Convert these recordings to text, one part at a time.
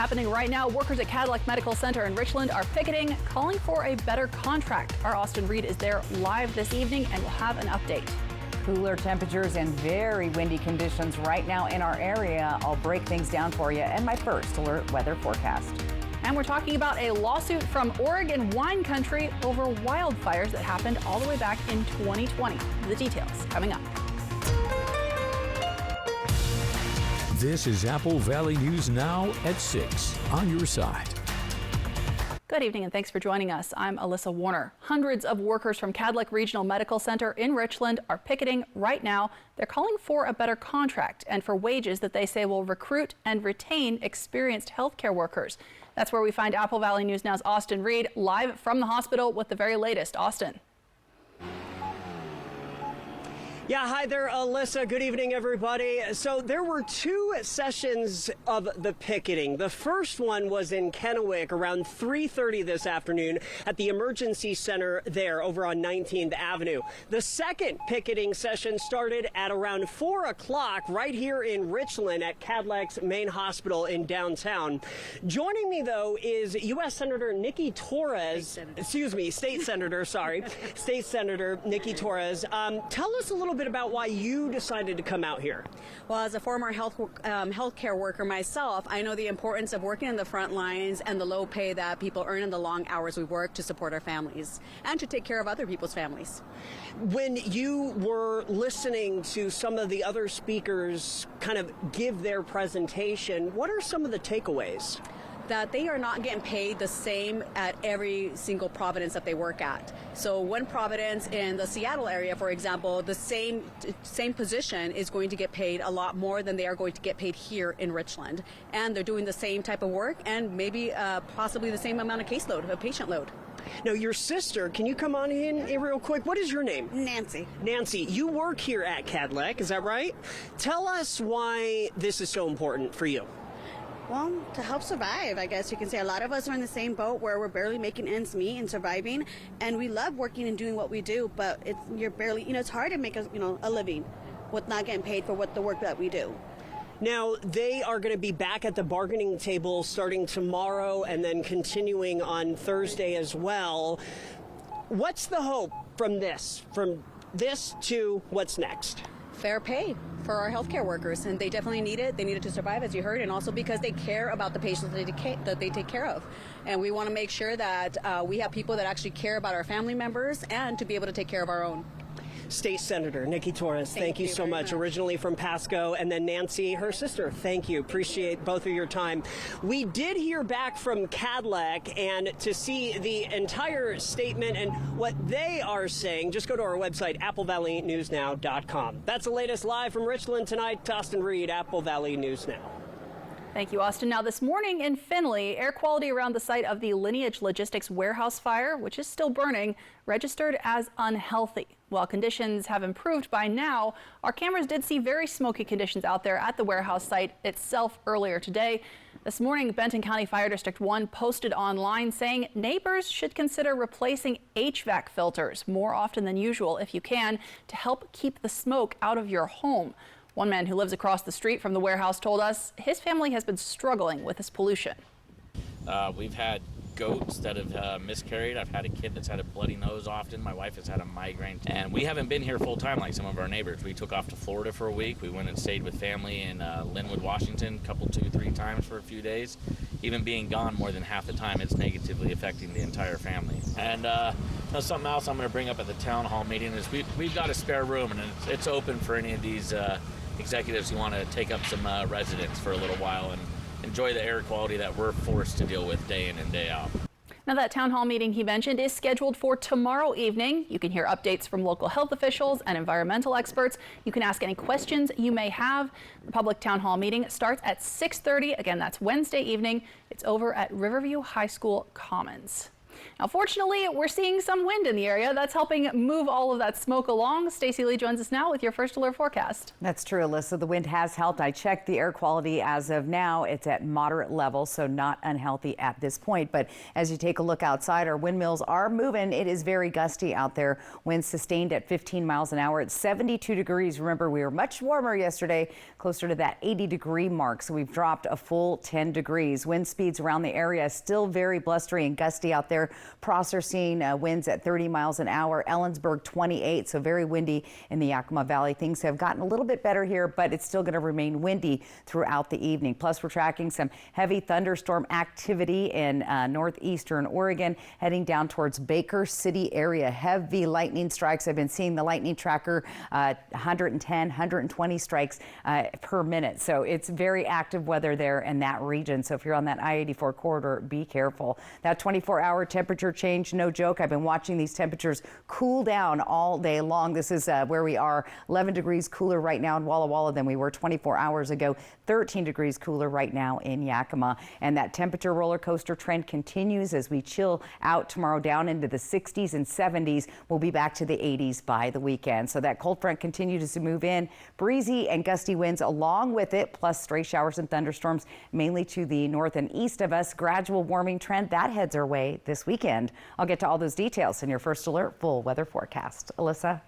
Happening right now, workers at Cadillac Medical Center in Richland are picketing, calling for a better contract. Our Austin Reed is there live this evening and will have an update. Cooler temperatures and very windy conditions right now in our area. I'll break things down for you in my first alert weather forecast. And we're talking about a lawsuit from Oregon wine country over wildfires that happened all the way back in 2020. The details coming up. This is Apple Valley News Now at 6 on your side. Good evening and thanks for joining us. I'm Alyssa Warner. Hundreds of workers from Cadillac Regional Medical Center in Richland are picketing right now. They're calling for a better contract and for wages that they say will recruit and retain experienced healthcare workers. That's where we find Apple Valley News Now's Austin Reed live from the hospital with the very latest. Austin. Yeah, hi there, Alyssa. Good evening, everybody. So there were two sessions of the picketing. The first one was in Kennewick around 3:30 this afternoon at the emergency center there over on 19th Avenue. The second picketing session started at around 4 o'clock right here in Richland at Cadillac's main hospital in downtown. Joining me, though, is U.S. Senator Nikki Torres. State Senator Nikki Torres. Tell us a little bit about why you decided to come out here. Well, as a former healthcare worker myself, I know the importance of working in the front lines and the low pay that people earn in the long hours we work to support our families and to take care of other people's families. When you were listening to some of the other speakers kind of give their presentation, what are some of the takeaways? That they are not getting paid the same at every single Providence that they work at. So one Providence in the Seattle area, for example, the same position is going to get paid a lot more than they are going to get paid here in Richland. And they're doing the same type of work and maybe possibly the same amount of caseload, a patient load. Now, your sister, can you come on in real quick? What is your name? Nancy. Nancy, you work here at Cadillac, is that right? Tell us why this is so important for you. Well, to help survive, I guess you can say. A lot of us are in the same boat where we're barely making ends meet and surviving, and we love working and doing what we do, but it's hard to make a living with not getting paid for the work that we do. Now, they are going to be back at the bargaining table starting tomorrow and then continuing on Thursday as well. What's the hope from this to what's next? Fair pay for our healthcare workers, and they definitely need it. They need it to survive, as you heard, and also because they care about the patients that they take care of. And we want to make sure that we have people that actually care about our family members and to be able to take care of our own. State Senator Nikki Torres, thank you so much. Originally from Pasco, and then Nancy, her sister, thank you. Appreciate both of your time. We did hear back from Cadillac, and to see the entire statement and what they are saying, just go to our website, applevalleynewsnow.com. That's the latest live from Richland tonight. Austin Reed, Apple Valley News Now. Thank you, Austin. Now, this morning in Findlay, air quality around the site of the Lineage Logistics warehouse fire, which is still burning, registered as unhealthy. While conditions have improved by now, our cameras did see very smoky conditions out there at the warehouse site itself earlier today. This morning, Benton County Fire District 1 posted online saying neighbors should consider replacing HVAC filters more often than usual if you can to help keep the smoke out of your home. One man who lives across the street from the warehouse told us his family has been struggling with this pollution. We've had goats that have miscarried. I've had a kid that's had a bloody nose often. My wife has had a migraine. And we haven't been here full time like some of our neighbors. We took off to Florida for a week. We went and stayed with family in Linwood, Washington, 2-3 times for a few days. Even being gone more than half the time, it's negatively affecting the entire family. And something else I'm going to bring up at the town hall meeting is we've got a spare room, and it's open for any of these executives who want to take up some residence for a little while and enjoy the air quality that we're forced to deal with day in and day out. Now, that town hall meeting he mentioned is scheduled for tomorrow evening. You can hear updates from local health officials and environmental experts. You can ask any questions you may have. The public town hall meeting starts at 6:30. Again, that's Wednesday evening. It's over at Riverview High School Commons. Now, fortunately, we're seeing some wind in the area. That's helping move all of that smoke along. Stacey Lee joins us now with your first alert forecast. That's true, Alyssa. The wind has helped. I checked the air quality as of now. It's at moderate levels, so not unhealthy at this point. But as you take a look outside, our windmills are moving. It is very gusty out there. Winds sustained at 15 miles an hour. It's 72 degrees. Remember, we were much warmer yesterday, closer to that 80-degree mark. So we've dropped a full 10 degrees. Wind speeds around the area still very blustery and gusty out there. Prosser seeing winds at 30 miles an hour. Ellensburg 28, so very windy in the Yakima Valley. Things have gotten a little bit better here, but it's still going to remain windy throughout the evening. Plus, we're tracking some heavy thunderstorm activity in northeastern Oregon, heading down towards Baker City area. Heavy lightning strikes. I've been seeing the lightning tracker 110, 120 strikes per minute. So it's very active weather there in that region. So if you're on that I-84 corridor, be careful. That 24-hour temperature change, no joke. I've been watching these temperatures cool down all day long. This is where we are, 11 degrees cooler right now in Walla Walla than we were 24 hours ago, 13 degrees cooler right now in Yakima. And that temperature roller coaster trend continues as we chill out tomorrow down into the 60s and 70s. We'll be back to the 80s by the weekend. So that cold front continues to move in. Breezy and gusty winds along with it, plus stray showers and thunderstorms mainly to the north and east of us. Gradual warming trend that heads our way this weekend. I'll get to all those details in your first alert full weather forecast. Alyssa.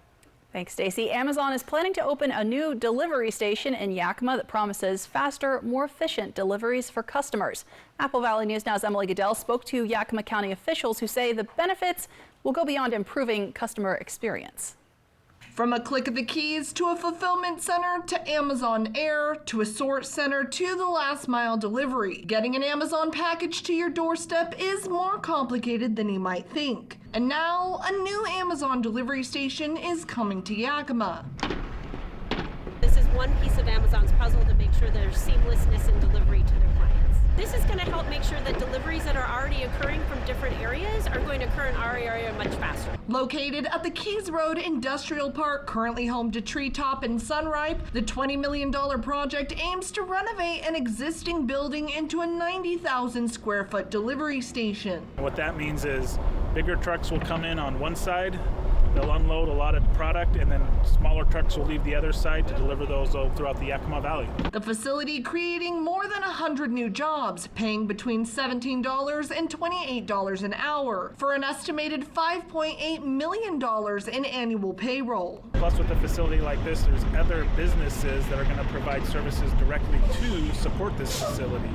Thanks, Stacey. Amazon is planning to open a new delivery station in Yakima that promises faster, more efficient deliveries for customers. Apple Valley News Now's Emily Goodell spoke to Yakima County officials who say the benefits will go beyond improving customer experience. From a click of the keys to a fulfillment center to Amazon Air to a sort center to the last mile delivery, getting an Amazon package to your doorstep is more complicated than you might think. And now a new Amazon delivery station is coming to Yakima. This is one piece of Amazon's puzzle to make sure there's seamlessness in delivery to their clients. This is going to help make sure that deliveries that are already occurring from different areas are going to occur in our area much faster. Located at the Keys Road Industrial Park, currently home to Treetop and Sunripe, the $20 million project aims to renovate an existing building into a 90,000 square foot delivery station. What that means is bigger trucks will come in on one side, they'll unload a lot of product, and then smaller trucks will leave the other side to deliver those throughout the Yakima Valley. The facility creating more than 100 new jobs, paying between $17 and $28 an hour for an estimated $5.8 million in annual payroll. Plus, with a facility like this, there's other businesses that are going to provide services directly to support this facility.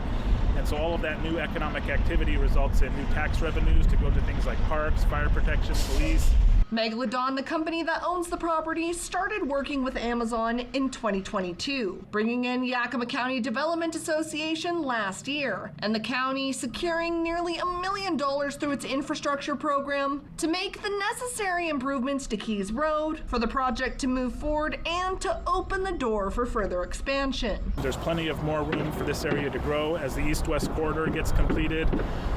And so all of that new economic activity results in new tax revenues to go to things like parks, fire protection, police. Megalodon, the company that owns the property, started working with Amazon in 2022, bringing in Yakima County Development Association last year, and the county securing nearly $1 million through its infrastructure program to make the necessary improvements to Keys Road for the project to move forward and to open the door for further expansion. There's plenty of more room for this area to grow as the east-west corridor gets completed.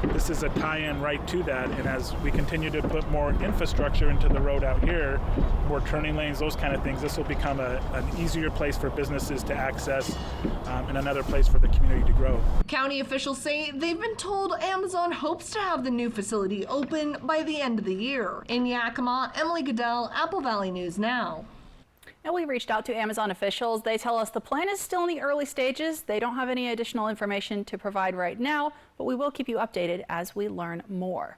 This is a tie-in right to that, and as we continue to put more infrastructure into the road out here, more turning lanes, those kind of things, this will become an easier place for businesses to access and another place for the community to grow. County officials say they've been told Amazon hopes to have the new facility open by the end of the year. In Yakima, Emily Goodell, Apple Valley News Now. Now, we reached out to Amazon officials. They tell us the plan is still in the early stages. They don't have any additional information to provide right now, but we will keep you updated as we learn more.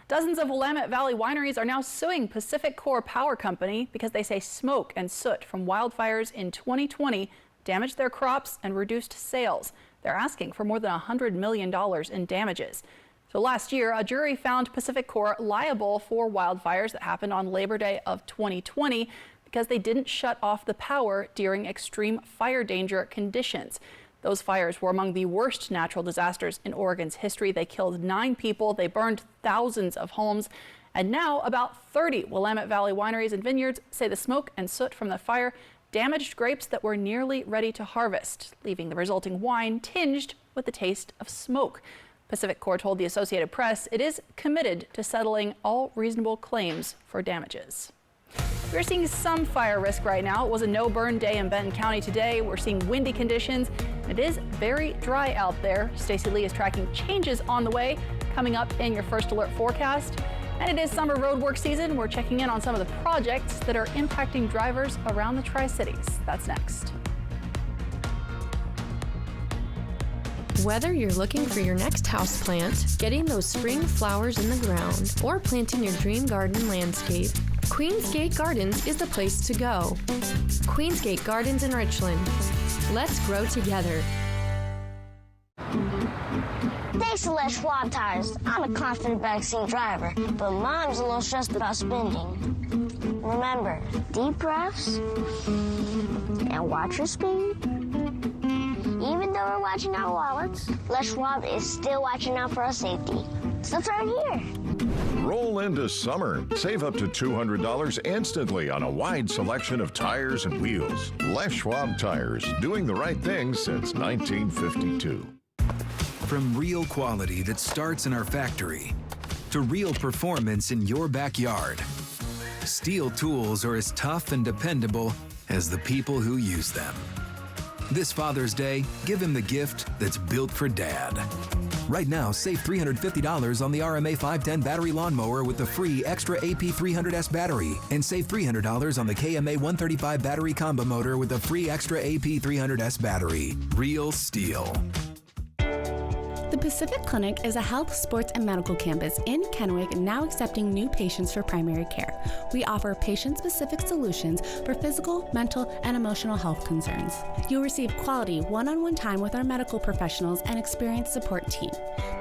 Dozens of Willamette Valley wineries are now suing Pacific Core Power Company because they say smoke and soot from wildfires in 2020 damaged their crops and reduced sales. They're asking for more than $100 million in damages. So last year, a jury found Pacific Core liable for wildfires that happened on Labor Day of 2020 because they didn't shut off the power during extreme fire danger conditions. Those fires were among the worst natural disasters in Oregon's history. They killed 9 people. They burned thousands of homes. And now about 30 Willamette Valley wineries and vineyards say the smoke and soot from the fire damaged grapes that were nearly ready to harvest, leaving the resulting wine tinged with the taste of smoke. Pacific Core told the Associated Press it is committed to settling all reasonable claims for damages. We're seeing some fire risk right now. It was a no-burn day in Benton County today. We're seeing windy conditions. It is very dry out there. Stacey Lee is tracking changes on the way coming up in your first alert forecast. And it is summer road work season. We're checking in on some of the projects that are impacting drivers around the Tri-Cities. That's next. Whether you're looking for your next houseplant, getting those spring flowers in the ground, or planting your dream garden landscape, Queensgate Gardens is the place to go. Queensgate Gardens in Richland. Let's grow together. Thanks to Les Schwab Tires, I'm a confident backseat driver, but Mom's a little stressed about spending. Remember, deep breaths and watch your speed. Even though we're watching our wallets, Les Schwab is still watching out for our safety. So turn here. Roll into summer. Save up to $200 instantly on a wide selection of tires and wheels. Les Schwab Tires, doing the right thing since 1952. From real quality that starts in our factory to real performance in your backyard, Steel tools are as tough and dependable as the people who use them. This Father's Day, give him the gift that's built for Dad. Right now, save $350 on the RMA 510 battery lawnmower with the free extra AP 300S battery, and save $300 on the KMA 135 battery combo motor with the free extra AP 300S battery. Real Steel. The Pacific Clinic is a health, sports, and medical campus in Kennewick now accepting new patients for primary care. We offer patient-specific solutions for physical, mental, and emotional health concerns. You'll receive quality one-on-one time with our medical professionals and experienced support team.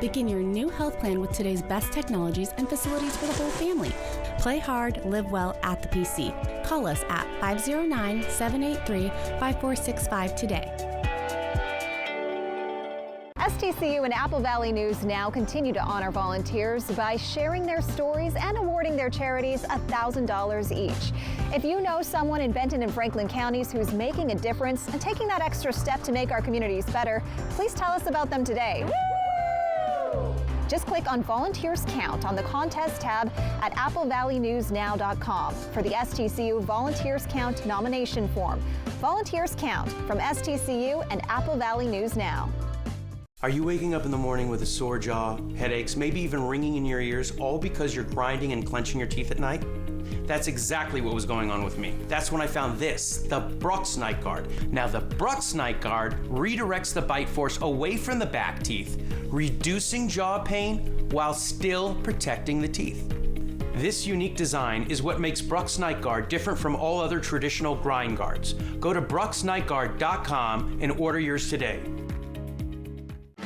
Begin your new health plan with today's best technologies and facilities for the whole family. Play hard, live well at the PC. Call us at 509-783-5465 today. STCU and Apple Valley News Now continue to honor volunteers by sharing their stories and awarding their charities $1,000 each. If you know someone in Benton and Franklin counties who's making a difference and taking that extra step to make our communities better, please tell us about them today. Woo! Just click on Volunteers Count on the contest tab at applevalleynewsnow.com for the STCU Volunteers Count nomination form. Volunteers Count from STCU and Apple Valley News Now. Are you waking up in the morning with a sore jaw, headaches, maybe even ringing in your ears, all because you're grinding and clenching your teeth at night? That's exactly what was going on with me. That's when I found this, the Brooks Night Guard. Now the Brooks Night Guard redirects the bite force away from the back teeth, reducing jaw pain while still protecting the teeth. This unique design is what makes Brooks Night Guard different from all other traditional grind guards. Go to brooksnightguard.com and order yours today.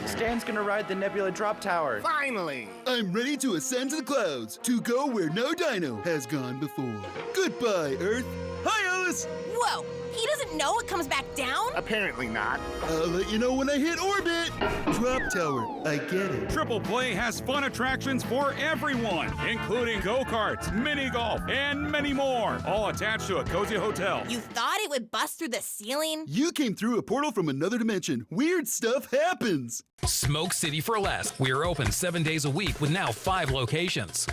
Stan's gonna ride the Nebula Drop Tower. Finally! I'm ready to ascend to the clouds, to go where no dino has gone before. Goodbye, Earth. Hi, Alice! Whoa! He doesn't know it comes back down? Apparently not. I'll let you know when I hit orbit. Drop Tower, I get it. Triple Play has fun attractions for everyone, including go-karts, mini golf, and many more, all attached to a cozy hotel. You thought it would bust through the ceiling? You came through a portal from another dimension. Weird stuff happens. Smoke City for Less. We are open 7 days a week with now 5 locations.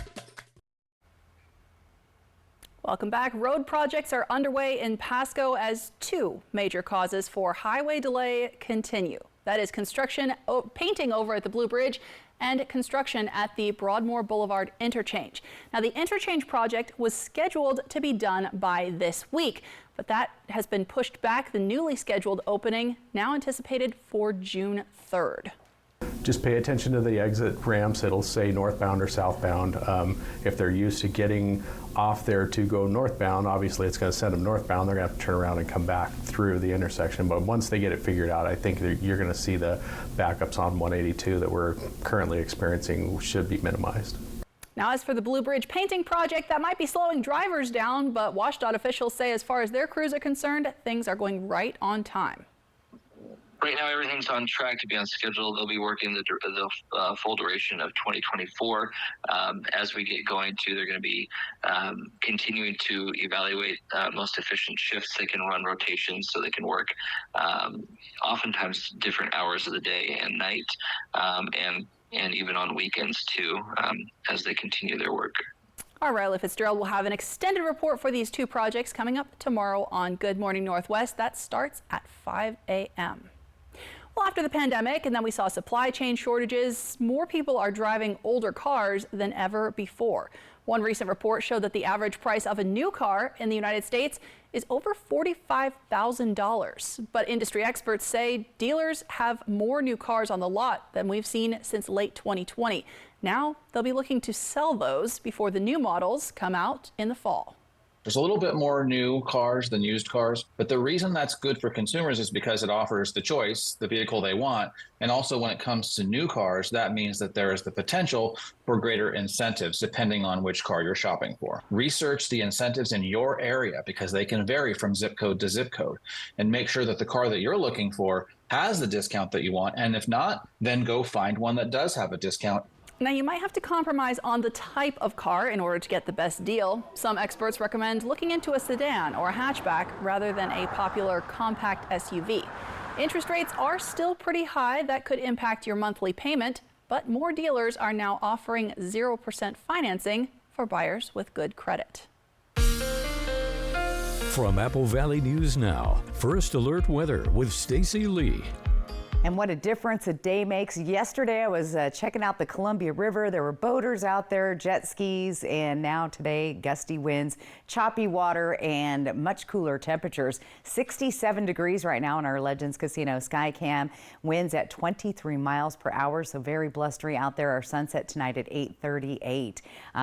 Welcome back. Road projects are underway in Pasco as 2 major causes for highway delay continue. That is construction, painting over at the Blue Bridge, and construction at the Broadmoor Boulevard interchange. Now, the interchange project was scheduled to be done by this week, but that has been pushed back. The newly scheduled opening now anticipated for June 3rd. Just pay attention to the exit ramps. It'll say northbound or southbound. If they're used to getting off there to go northbound, obviously it's going to send them northbound. They're going to have to turn around and come back through the intersection. But once they get it figured out, I think that you're going to see the backups on 182 that we're currently experiencing should be minimized. Now, as for the Blue Bridge painting project, that might be slowing drivers down, but WashDOT officials say as far as their crews are concerned, things are going right on time. Right now, everything's on track to be on schedule. They'll be working the full duration of 2024. As we get going, too, they're going to be continuing to evaluate most efficient shifts. They can run rotations, so they can work oftentimes different hours of the day and night, and even on weekends, too, as they continue their work. Our Riley Fitzgerald will have an extended report for these two projects coming up tomorrow on Good Morning Northwest. That starts at 5 a.m. Well, after the pandemic, and then we saw supply chain shortages, more people are driving older cars than ever before. One recent report showed that the average price of a new car in the United States is over $45,000. But industry experts say dealers have more new cars on the lot than we've seen since late 2020. Now they'll be looking to sell those before the new models come out in the fall. There's a little bit more new cars than used cars, but the reason that's good for consumers is because it offers the choice, the vehicle they want. And also when it comes to new cars, that means that there is the potential for greater incentives depending on which car you're shopping for. Research the incentives in your area because they can vary from zip code to zip code, and make sure that the car that you're looking for has the discount that you want. And if not, then go find one that does have a discount. Now, you might have to compromise on the type of car in order to get the best deal. Some experts recommend looking into a sedan or a hatchback rather than a popular compact SUV. Interest rates are still pretty high. That could impact your monthly payment, but more dealers are now offering 0% financing for buyers with good credit. From Apple Valley News Now, First Alert Weather with Stacy Lee. And what a difference a day makes. Yesterday, I was checking out the Columbia River. There were boaters out there, jet skis, and now today, gusty winds, choppy water, and much cooler temperatures. 67 degrees right now in our Legends Casino Skycam. Winds at 23 miles per hour, so very blustery out there. Our sunset tonight at 8:38.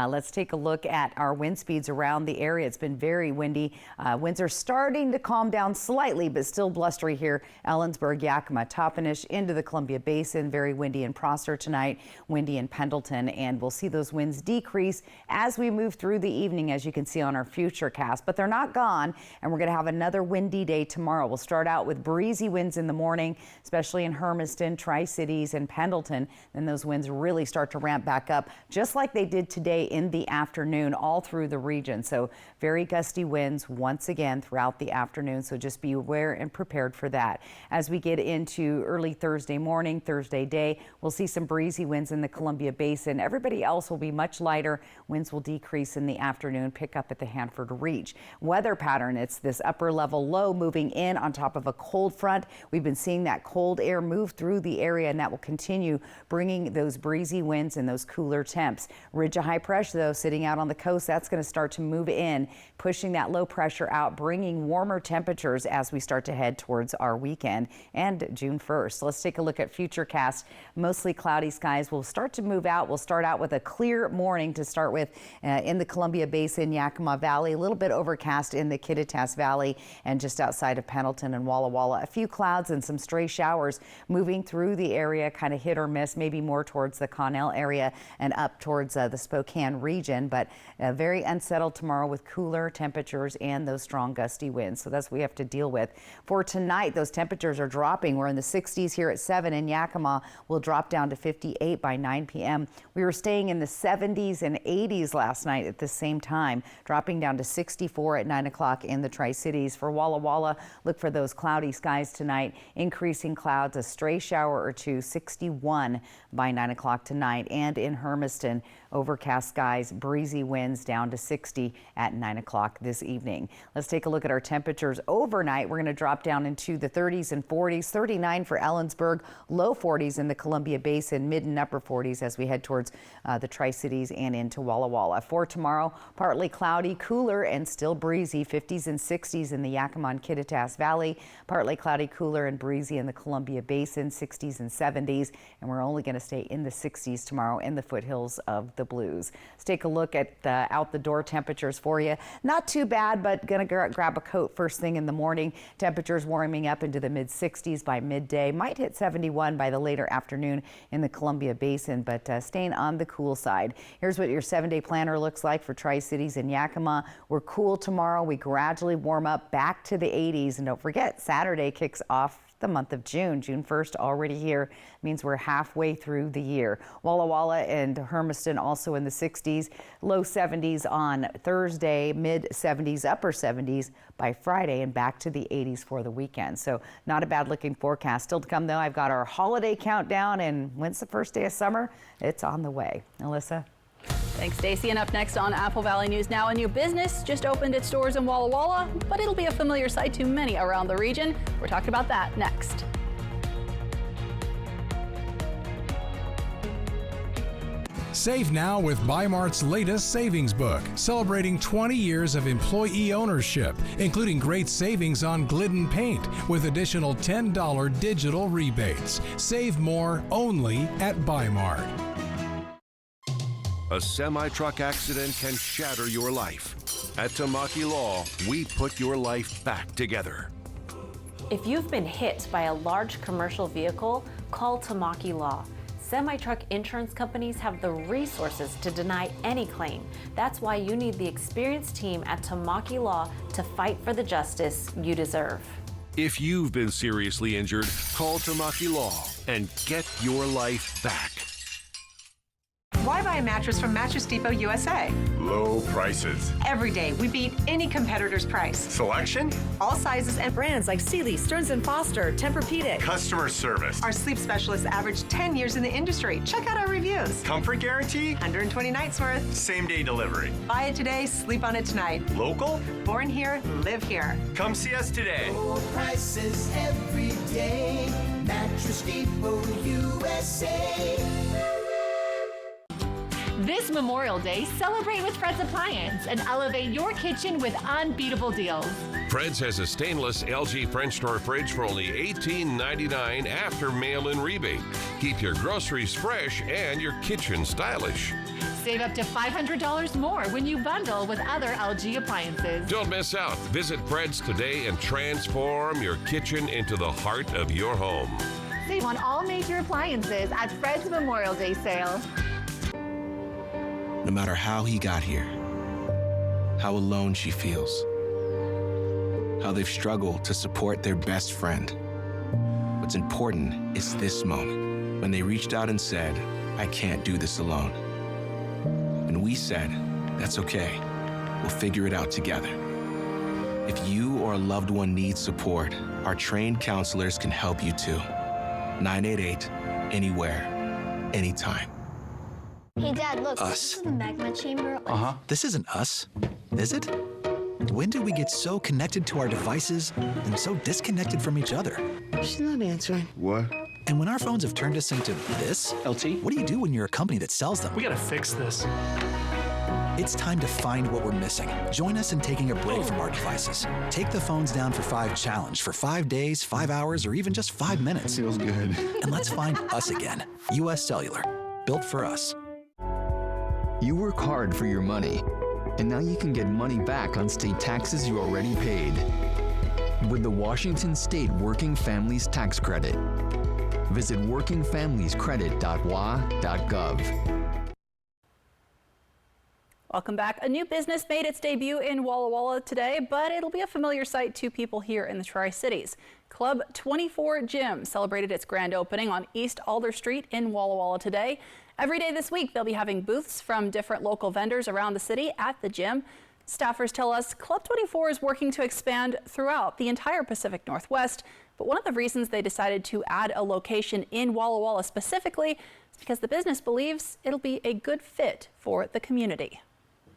Let's take a look at our wind speeds around the area. It's been very windy. Winds are starting to calm down slightly, but still blustery here. Ellensburg, Yakima, Toppenish into the Columbia Basin. Very windy in Prosser tonight, windy in Pendleton, and we'll see those winds decrease as we move through the evening, as you can see on our future cast. But they're not gone, and we're going to have another windy day tomorrow. We'll start out with breezy winds in the morning, especially in Hermiston, Tri-Cities, and Pendleton. Then those winds really start to ramp back up, just like they did today in the afternoon all through the region. So very gusty winds once again throughout the afternoon, so just be aware and prepared for that. As we get into early Thursday morning, Thursday day, we'll see some breezy winds in the Columbia Basin. Everybody else will be much lighter. Winds will decrease in the afternoon, pick up at the Hanford Reach. Weather pattern, it's this upper level low moving in on top of a cold front. We've been seeing that cold air move through the area, and that will continue bringing those breezy winds and those cooler temps. Ridge of high pressure, though, sitting out on the coast, that's going to start to move in, pushing that low pressure out, bringing warmer temperatures as we start to head towards our weekend and June 1st. Let's take a look at futurecast. Mostly cloudy skies will start to move out. We'll start out with a clear morning to start with in the Columbia Basin, Yakima Valley, a little bit overcast in the Kittitas Valley and just outside of Pendleton and Walla Walla. A few clouds and some stray showers moving through the area, kind of hit or miss, maybe more towards the Connell area and up towards the Spokane region, but very unsettled tomorrow with cooler temperatures and those strong gusty winds. So that's what we have to deal with. For tonight, those temperatures are dropping. We're in the 60s here at 7 in Yakima. Will drop down to 58 by 9 p.m. We were staying in the 70s and 80s last night at the same time, dropping down to 64 at 9 o'clock in the Tri-Cities. For Walla Walla, look for those cloudy skies tonight, increasing clouds, a stray shower or two, 61 by 9 o'clock tonight. And in Hermiston, overcast skies, breezy winds down to 60 at 9 o'clock this evening. Let's take a look at our temperatures overnight. We're going to drop down into the 30s and 40s, 39 for Ellensburg, low 40s in the Columbia Basin, mid and upper 40s as we head towards the Tri-Cities and into Walla Walla. For tomorrow, partly cloudy, cooler and still breezy, 50s and 60s in the Yakima and Kittitas Valley, partly cloudy, cooler and breezy in the Columbia Basin, 60s and 70s, and we're only going to stay in the 60s tomorrow in the foothills of the Blues. Let's take a look at out the door temperatures for you. Not too bad, but going to grab a coat first thing in the morning. Temperatures warming up into the mid 60s by midday. Might hit 71 by the later afternoon in the Columbia Basin, but staying on the cool side. Here's what your 7-day planner looks like for Tri-Cities and Yakima. We're cool tomorrow. We gradually warm up back to the 80s. And don't forget, Saturday kicks off the month of June. June 1st already here means we're halfway through the year. Walla Walla and Hermiston also in the 60s, low 70s on Thursday, mid 70s, upper 70s by Friday, and back to the 80s for the weekend. So not a bad looking forecast. Still to come though, I've got our holiday countdown, and when's the first day of summer? It's on the way. Alyssa? Thanks, Stacey. And up next on Apple Valley News Now, a new business just opened its doors in Walla Walla, but it'll be a familiar sight to many around the region. We're talking about that next. Save now with Bi-Mart's latest savings book, celebrating 20 years of employee ownership, including great savings on Glidden paint with additional $10 digital rebates. Save more only at Bi-Mart. A semi-truck accident can shatter your life. At Tamaki Law, we put your life back together. If you've been hit by a large commercial vehicle, call Tamaki Law. Semi-truck insurance companies have the resources to deny any claim. That's why you need the experienced team at Tamaki Law to fight for the justice you deserve. If you've been seriously injured, call Tamaki Law and get your life back. Why buy a mattress from Mattress Depot USA? Low prices. Every day, we beat any competitor's price. Selection? All sizes and brands like Sealy, Stearns & Foster, Tempur-Pedic. Customer service. Our sleep specialists average 10 years in the industry. Check out our reviews. Comfort guarantee? 120 nights worth. Same-day delivery. Buy it today, sleep on it tonight. Local? Born here, live here. Come see us today. Low prices every day. Mattress Depot USA. This Memorial Day, celebrate with Fred's Appliance and elevate your kitchen with unbeatable deals. Fred's has a stainless LG French door fridge for only $18.99 after mail-in rebate. Keep your groceries fresh and your kitchen stylish. Save up to $500 more when you bundle with other LG appliances. Don't miss out. Visit Fred's today and transform your kitchen into the heart of your home. Save on all major appliances at Fred's Memorial Day sale. No matter how he got here, how alone she feels, how they've struggled to support their best friend. What's important is this moment, when they reached out and said, I can't do this alone. And we said, that's okay, we'll figure it out together. If you or a loved one needs support, our trained counselors can help you too. 988, anywhere, anytime. Hey, Dad, look. Us. This is the magma chamber. This isn't us, is it? When did we get so connected to our devices and so disconnected from each other? She's not answering. What? And when our phones have turned us into this, LT, what do you do when you're a company that sells them? We gotta fix this. It's time to find what we're missing. Join us in taking a break from our devices. Take the phones down for 5 challenge for 5 days, 5 hours, or even just 5 minutes. Feels good. And let's find us again. US Cellular, built for us. You work hard for your money, and now you can get money back on state taxes you already paid with the Washington State Working Families Tax Credit. Visit workingfamiliescredit.wa.gov. Welcome back. A new business made its debut in Walla Walla today, but it'll be a familiar sight to people here in the Tri-Cities. Club 24 Gym celebrated its grand opening on East Alder Street in Walla Walla today. Every day this week, they'll be having booths from different local vendors around the city at the gym. Staffers tell us Club 24 is working to expand throughout the entire Pacific Northwest, but one of the reasons they decided to add a location in Walla Walla specifically is because the business believes it'll be a good fit for the community.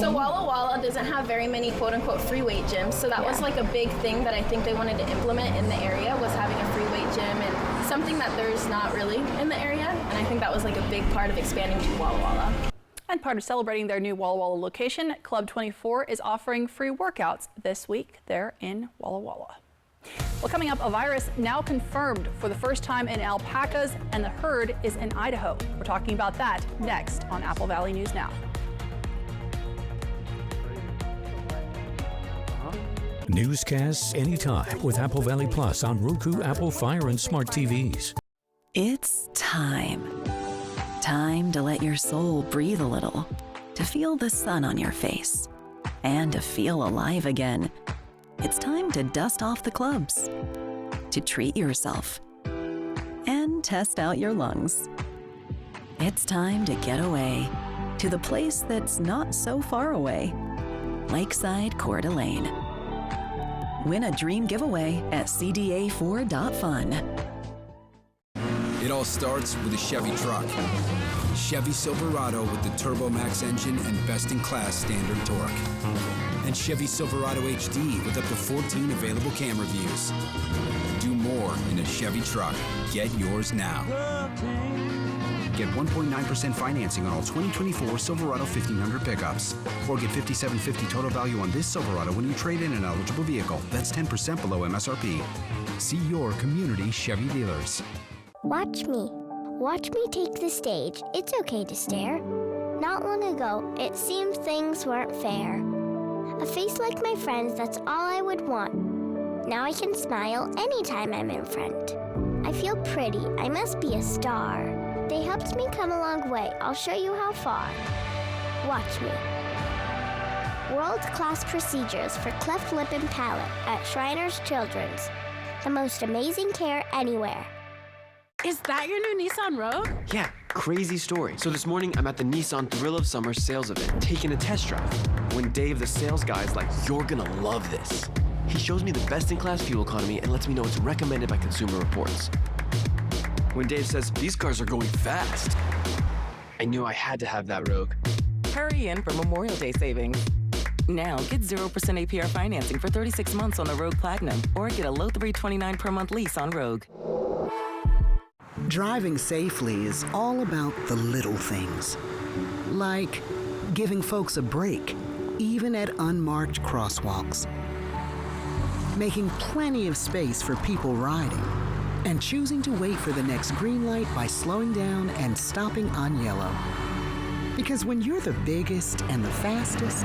So Walla Walla doesn't have very many quote-unquote free weight gyms, so that was like a big thing that I think they wanted to implement in the area, was having a free weight gym, and something that there's not really in the area, and I think that was like a big part of expanding to Walla Walla. And part of celebrating their new Walla Walla location, Club 24 is offering free workouts this week there in Walla Walla. Well, coming up, a virus now confirmed for the first time in alpacas, and the herd is in Idaho. We're talking about that next on Apple Valley News Now. Newscasts anytime with Apple Valley Plus on Roku, Apple Fire, and smart TVs. It's time. Time to let your soul breathe a little, to feel the sun on your face, and to feel alive again. It's time to dust off the clubs, to treat yourself, and test out your lungs. It's time to get away to the place that's not so far away, Lakeside Coeur d'Alene. Win a dream giveaway at cda4.fun. It all starts with a Chevy truck. Chevy Silverado with the Turbo Max engine and best-in-class standard torque. And Chevy Silverado HD with up to 14 available camera views. Do more in a Chevy truck. Get yours now. Get 1.9% financing on all 2024 Silverado 1500 pickups. Or get $5,750 total value on this Silverado when you trade in an eligible vehicle. That's 10% below MSRP. See your community Chevy dealers. Watch me. Watch me take the stage. It's okay to stare. Not long ago, it seemed things weren't fair. A face like my friend's, that's all I would want. Now I can smile anytime I'm in front. I feel pretty. I must be a star. They helped me come a long way. I'll show you how far. Watch me. World-class procedures for cleft lip and palate at Shriners Children's. The most amazing care anywhere. Is that your new Nissan Rogue? Yeah, crazy story. So this morning, I'm at the Nissan Thrill of Summer sales event, taking a test drive. When Dave, the sales guy, is like, "You're gonna love this." He shows me the best-in-class fuel economy and lets me know it's recommended by Consumer Reports. When Dave says, "These cars are going fast," I knew I had to have that Rogue. Hurry in for Memorial Day savings. Now, get 0% APR financing for 36 months on the Rogue Platinum, or get a low $329 per month lease on Rogue. Driving safely is all about the little things, like giving folks a break, even at unmarked crosswalks, making plenty of space for people riding, and choosing to wait for the next green light by slowing down and stopping on yellow. Because when you're the biggest and the fastest,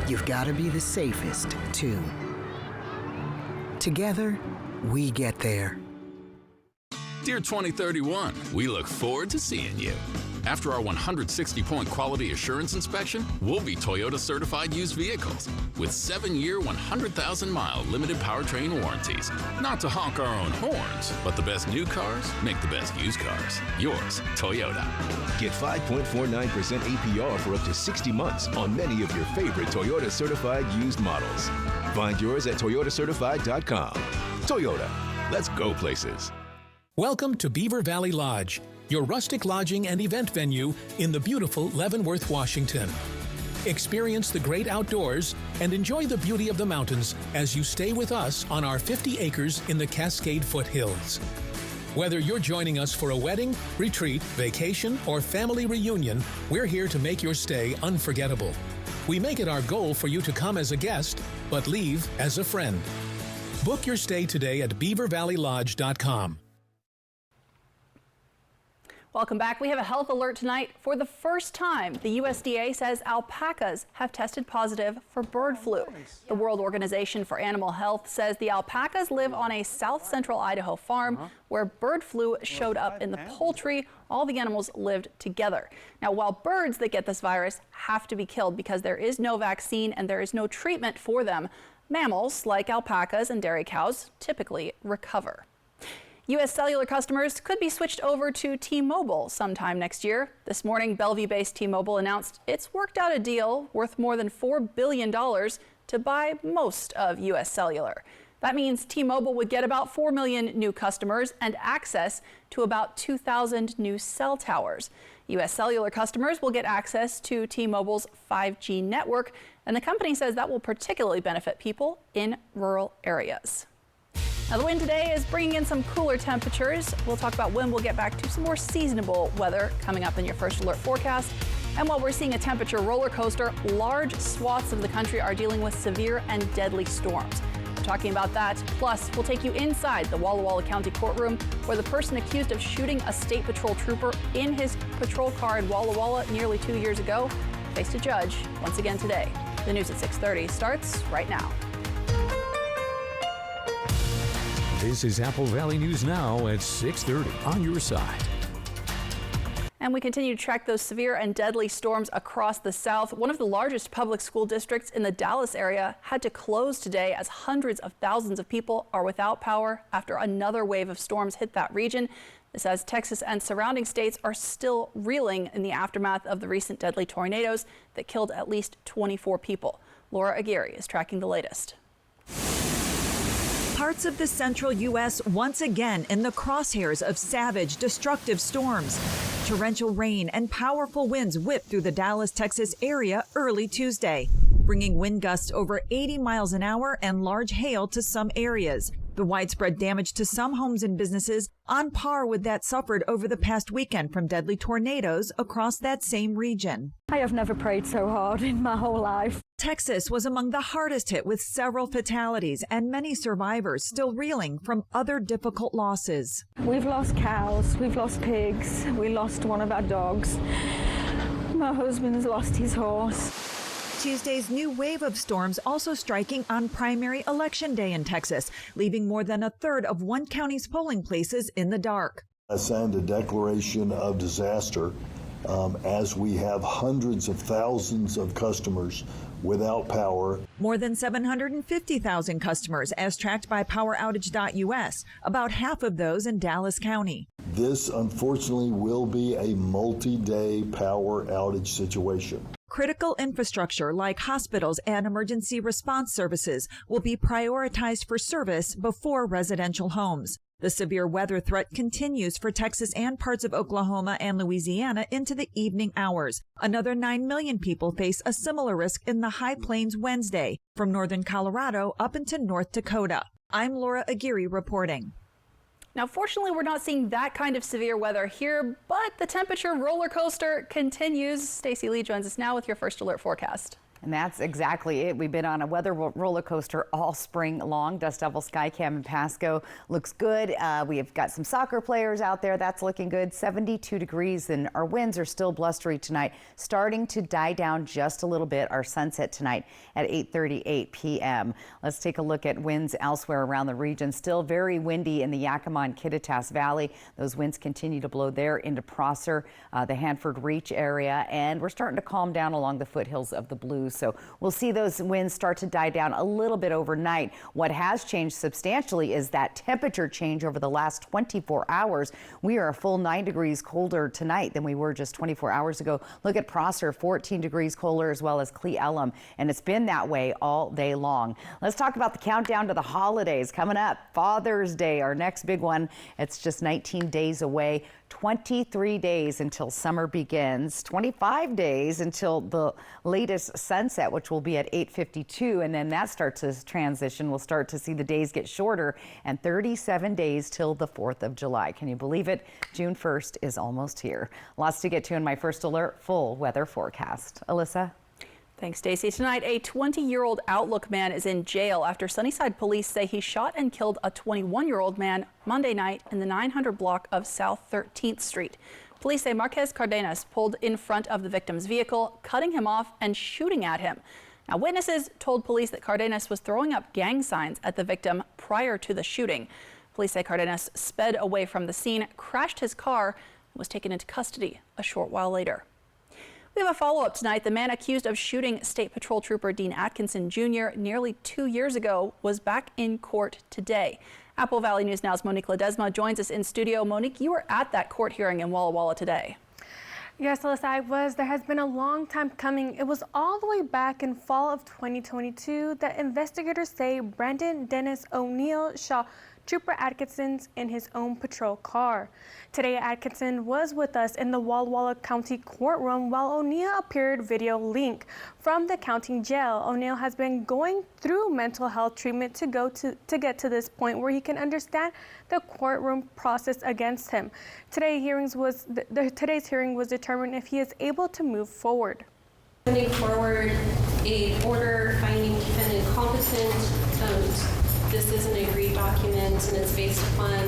you've got to be the safest, too. Together, we get there. Dear 2031, we look forward to seeing you. After our 160-point quality assurance inspection, we'll be Toyota certified used vehicles with 7-year, 100,000-mile limited powertrain warranties. Not to honk our own horns, but the best new cars make the best used cars. Yours, Toyota. Get 5.49% APR for up to 60 months on many of your favorite Toyota certified used models. Find yours at toyotacertified.com. Toyota, let's go places. Welcome to Beaver Valley Lodge, your rustic lodging and event venue in the beautiful Leavenworth, Washington. Experience the great outdoors and enjoy the beauty of the mountains as you stay with us on our 50 acres in the Cascade Foothills. Whether you're joining us for a wedding, retreat, vacation, or family reunion, we're here to make your stay unforgettable. We make it our goal for you to come as a guest, but leave as a friend. Book your stay today at beavervalleylodge.com. Welcome back. We have a health alert tonight. For the first time, the USDA says alpacas have tested positive for bird flu. The World Organization for Animal Health says the alpacas live on a south central Idaho farm where bird flu showed up in the poultry. All the animals lived together. Now, while birds that get this virus have to be killed because there is no vaccine and there is no treatment for them, mammals like alpacas and dairy cows typically recover. U.S. Cellular customers could be switched over to T-Mobile sometime next year. This morning, Bellevue-based T-Mobile announced it's worked out a deal worth more than $4 billion to buy most of U.S. Cellular. That means T-Mobile would get about 4 million new customers and access to about 2,000 new cell towers. U.S. Cellular customers will get access to T-Mobile's 5G network, and the company says that will particularly benefit people in rural areas. Now, the wind today is bringing in some cooler temperatures. We'll talk about when we'll get back to some more seasonable weather coming up in your first alert forecast. And while we're seeing a temperature roller coaster, large swaths of the country are dealing with severe and deadly storms. We're talking about that. Plus, we'll take you inside the Walla Walla County courtroom where the person accused of shooting a state patrol trooper in his patrol car in Walla Walla nearly 2 years ago faced a judge once again today. The news at 6:30 starts right now. This is Apple Valley News Now at 6:30 on your side. And we continue to track those severe and deadly storms across the South. One of the largest public school districts in the Dallas area had to close today as hundreds of thousands of people are without power after another wave of storms hit that region. This as Texas and surrounding states are still reeling in the aftermath of the recent deadly tornadoes that killed at least 24 people. Laura Aguirre is tracking the latest. Parts of the central U.S. once again in the crosshairs of savage, destructive storms. Torrential rain and powerful winds whipped through the Dallas, Texas area early Tuesday, bringing wind gusts over 80 miles an hour and large hail to some areas. The widespread damage to some homes and businesses on par with that suffered over the past weekend from deadly tornadoes across that same region. I have never prayed so hard in my whole life. Texas was among the hardest hit with several fatalities and many survivors still reeling from other difficult losses. We've lost cows, we've lost pigs, we lost one of our dogs. My husband has lost his horse. Tuesday's new wave of storms also striking on primary election day in Texas, leaving more than a third of one county's polling places in the dark. I signed a declaration of disaster as we have hundreds of thousands of customers without power. More than 750,000 customers as tracked by poweroutage.us, about half of those in Dallas County. This, unfortunately, will be a multi-day power outage situation. Critical infrastructure like hospitals and emergency response services will be prioritized for service before residential homes. The severe weather threat continues for Texas and parts of Oklahoma and Louisiana into the evening hours. Another 9 million people face a similar risk in the High Plains Wednesday, from northern Colorado up into North Dakota. I'm Laura Aguirre reporting. Now, fortunately, we're not seeing that kind of severe weather here, but the temperature roller coaster continues. Stacey Lee joins us now with your first alert forecast. And that's exactly it. We've been on a weather roller coaster all spring long. Dust Devil Skycam in Pasco looks good. We have got some soccer players out there. That's looking good. 72 degrees, and our winds are still blustery tonight, starting to die down just a little bit. Our sunset tonight at 8:38 p.m. Let's take a look at winds elsewhere around the region. Still very windy in the Yakima and Kittitas Valley. Those winds continue to blow there into Prosser, the Hanford Reach area, and we're starting to calm down along the foothills of the Blues. So we'll see those winds start to die down a little bit overnight. What has changed substantially is that temperature change over the last 24 hours. We are a full 9 degrees colder tonight than we were just 24 hours ago. Look at Prosser, 14 degrees colder, as well as Cle Elum, and it's been that way all day long. Let's talk about the countdown to the holidays coming up. Father's Day, our next big one. It's just 19 days away. 23 days until summer begins, 25 days until the latest sunset, which will be at 8:52, and then that starts to transition. We'll start to see the days get shorter, and 37 days till the 4th of July. Can you believe it? June 1st is almost here. Lots to get to in my first alert full weather forecast. Alyssa? Thanks, Stacey. Tonight, a 20-year-old Outlook man is in jail after Sunnyside police say he shot and killed a 21-year-old man Monday night in the 900 block of South 13th Street. Police say Marquez Cardenas pulled in front of the victim's vehicle, cutting him off and shooting at him. Now, witnesses told police that Cardenas was throwing up gang signs at the victim prior to the shooting. Police say Cardenas sped away from the scene, crashed his car, and was taken into custody a short while later. We have a follow-up tonight. The man accused of shooting State Patrol Trooper Dean Atkinson Jr. nearly 2 years ago was back in court today. Apple Valley News Now's Monique Ledesma joins us in studio. Monique, you were at that court hearing in Walla Walla today. Yes, Alyssa, I was. There has been a long time coming. It was all the way back in fall of 2022 that investigators say Brandon Dennis O'Neill shot Trooper Atkinson in his own patrol car. Today, Atkinson was with us in the Walla Walla County courtroom while O'Neill appeared video link from the county jail. O'Neill has been going through mental health treatment to get to this point where he can understand the courtroom process against him. Today's hearing was determined if he is able to move forward. Putting forward a order finding defendant competent. This is an agreed document, and it's based upon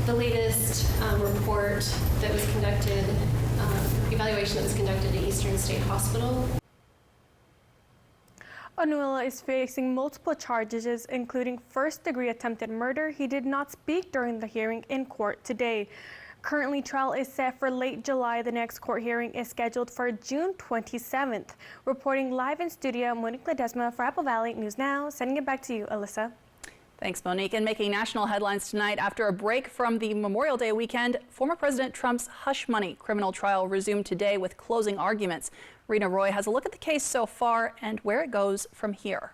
the latest report that was conducted, evaluation that was conducted at Eastern State Hospital. O'Neill is facing multiple charges, including first-degree attempted murder. He did not speak during the hearing in court today. Currently, trial is set for late July. The next court hearing is scheduled for June 27th. Reporting live in studio, Monique Ledesma for Apple Valley News Now. Sending it back to you, Alyssa. Thanks, Monique. And making national headlines tonight after a break from the Memorial Day weekend, former President Trump's hush money criminal trial resumed today with closing arguments. Rena Roy has a look at the case so far and where it goes from here.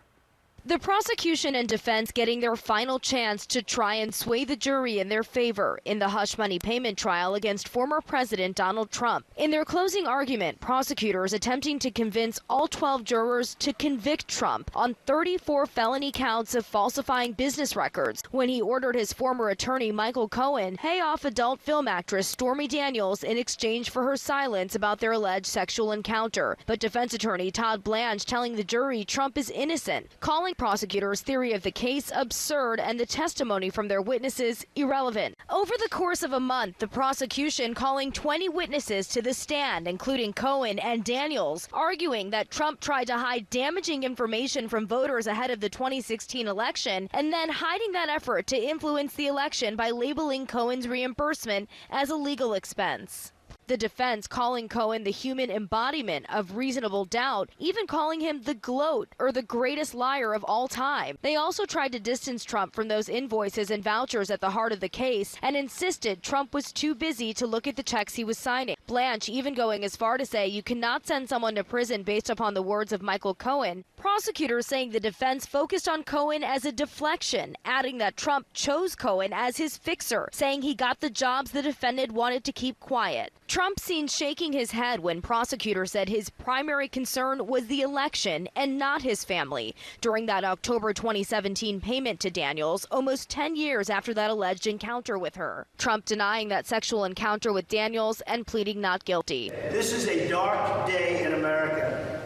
The prosecution and defense getting their final chance to try and sway the jury in their favor in the hush money payment trial against former President Donald Trump. In their closing argument, prosecutors attempting to convince all 12 jurors to convict Trump on 34 felony counts of falsifying business records when he ordered his former attorney Michael Cohen pay off adult film actress Stormy Daniels in exchange for her silence about their alleged sexual encounter. But defense attorney Todd Blanche telling the jury Trump is innocent, calling prosecutors' theory of the case absurd and the testimony from their witnesses irrelevant. Over the course of a month, the prosecution calling 20 witnesses to the stand, including Cohen and Daniels, arguing that Trump tried to hide damaging information from voters ahead of the 2016 election and then hiding that effort to influence the election by labeling Cohen's reimbursement as a legal expense. The defense calling Cohen the human embodiment of reasonable doubt, even calling him the gloat or the greatest liar of all time. They also tried to distance Trump from those invoices and vouchers at the heart of the case and insisted Trump was too busy to look at the checks he was signing. Blanche even going as far to say you cannot send someone to prison based upon the words of Michael Cohen. Prosecutors saying the defense focused on Cohen as a deflection, adding that Trump chose Cohen as his fixer, saying he got the jobs the defendant wanted to keep quiet. Trump seen shaking his head when prosecutors said his primary concern was the election and not his family during that October 2017 payment to Daniels, almost 10 years after that alleged encounter with her. Trump denying that sexual encounter with Daniels and pleading not guilty. This is a dark day in America.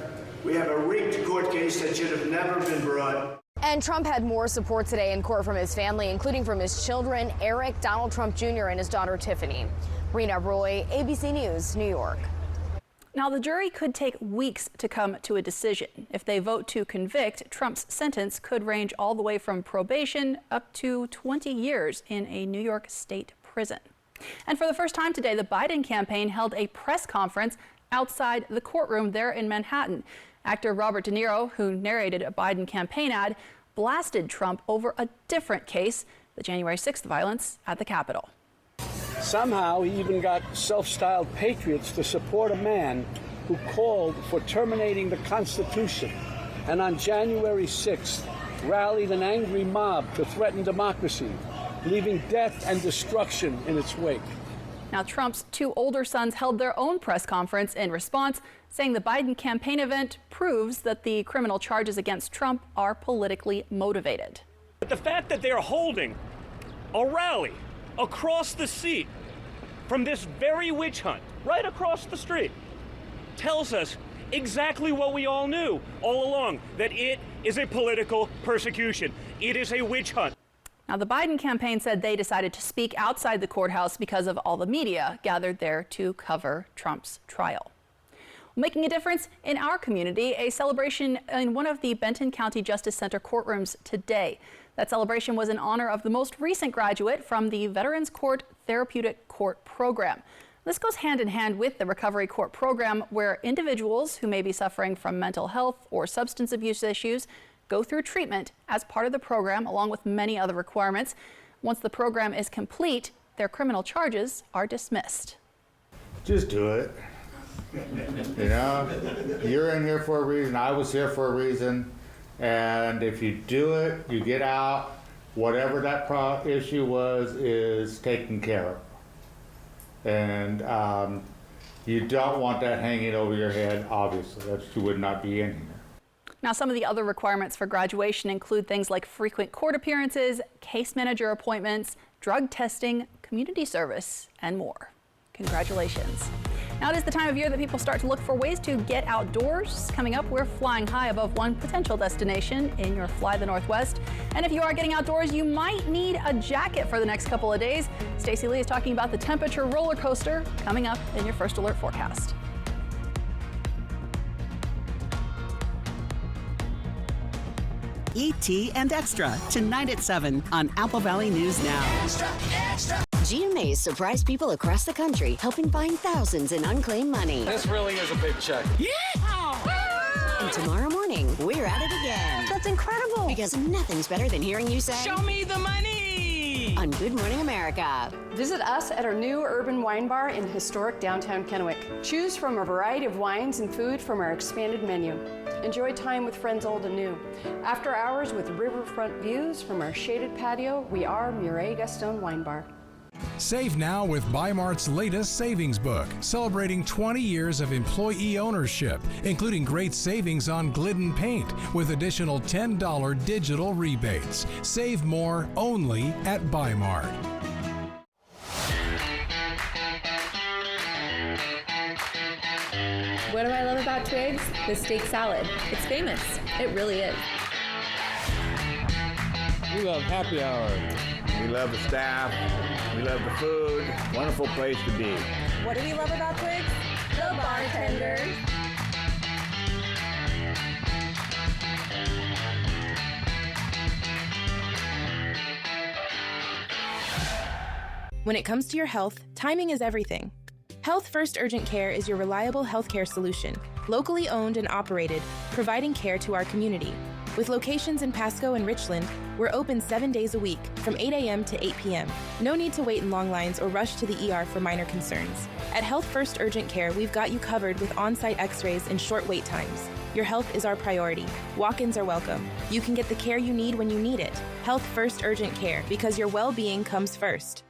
We have a rigged court case that should have never been brought. And Trump had more support today in court from his family, including from his children, Eric, Donald Trump Jr., and his daughter, Tiffany. Rena Roy, ABC News, New York. Now, the jury could take weeks to come to a decision. If they vote to convict, Trump's sentence could range all the way from probation up to 20 years in a New York state prison. And for the first time today, the Biden campaign held a press conference outside the courtroom there in Manhattan. Actor Robert De Niro, who narrated a Biden campaign ad, blasted Trump over a different case, the January 6th violence at the Capitol. Somehow he even got self-styled patriots to support a man who called for terminating the Constitution, and on January 6th rallied an angry mob to threaten democracy, leaving death and destruction in its wake. Now, Trump's two older sons held their own press conference in response, saying the Biden campaign event proves that the criminal charges against Trump are politically motivated. But the fact that they're holding a rally across the seat from this very witch hunt, right across the street, tells us exactly what we all knew all along, that it is a political persecution. It is a witch hunt. Now, the Biden campaign said they decided to speak outside the courthouse because of all the media gathered there to cover Trump's trial. Making a difference in our community, a celebration in one of the Benton County Justice Center courtrooms today. That celebration was in honor of the most recent graduate from the Veterans Court Therapeutic Court Program. This goes hand in hand with the Recovery Court Program, where individuals who may be suffering from mental health or substance abuse issues go through treatment as part of the program, along with many other requirements. Once the program is complete, their criminal charges are dismissed. Just do it. You know, you're in here for a reason. I was here for a reason. And if you do it, you get out, whatever that issue was is taken care of. And you don't want that hanging over your head, obviously. You would not be in here. Now, some of the other requirements for graduation include things like frequent court appearances, case manager appointments, drug testing, community service, and more. Congratulations. Now it is the time of year that people start to look for ways to get outdoors. Coming up, we're flying high above one potential destination in your Fly the Northwest. And if you are getting outdoors, you might need a jacket for the next couple of days. Stacey Lee is talking about the temperature roller coaster coming up in your First Alert forecast. E.T. and Extra, tonight at 7 on Apple Valley News Now. Extra, extra. GMA's surprised people across the country, helping find thousands in unclaimed money. This really is a big check. Yeah! And tomorrow morning, we're at it again. That's incredible. Because nothing's better than hearing you say, "Show me the money!" on Good Morning America. Visit us at our new urban wine bar in historic downtown Kennewick. Choose from a variety of wines and food from our expanded menu. Enjoy time with friends old and new. After hours with riverfront views from our shaded patio, we are Murray Gaston Wine Bar. Save now with Bi-Mart's latest savings book, celebrating 20 years of employee ownership, including great savings on Glidden paint with additional $10 digital rebates. Save more only at Bi-Mart. What do I love about Twiggs? The steak salad. It's famous. It really is. We love happy hour. We love the staff. We love the food. Wonderful place to be. What do we love about Twiggs? The bartenders. When it comes to your health, timing is everything. Health First Urgent Care is your reliable healthcare solution, locally owned and operated, providing care to our community. With locations in Pasco and Richland, we're open 7 days a week, from 8 a.m. to 8 p.m. No need to wait in long lines or rush to the ER for minor concerns. At Health First Urgent Care, we've got you covered with on-site x-rays and short wait times. Your health is our priority. Walk-ins are welcome. You can get the care you need when you need it. Health First Urgent Care, because your well-being comes first.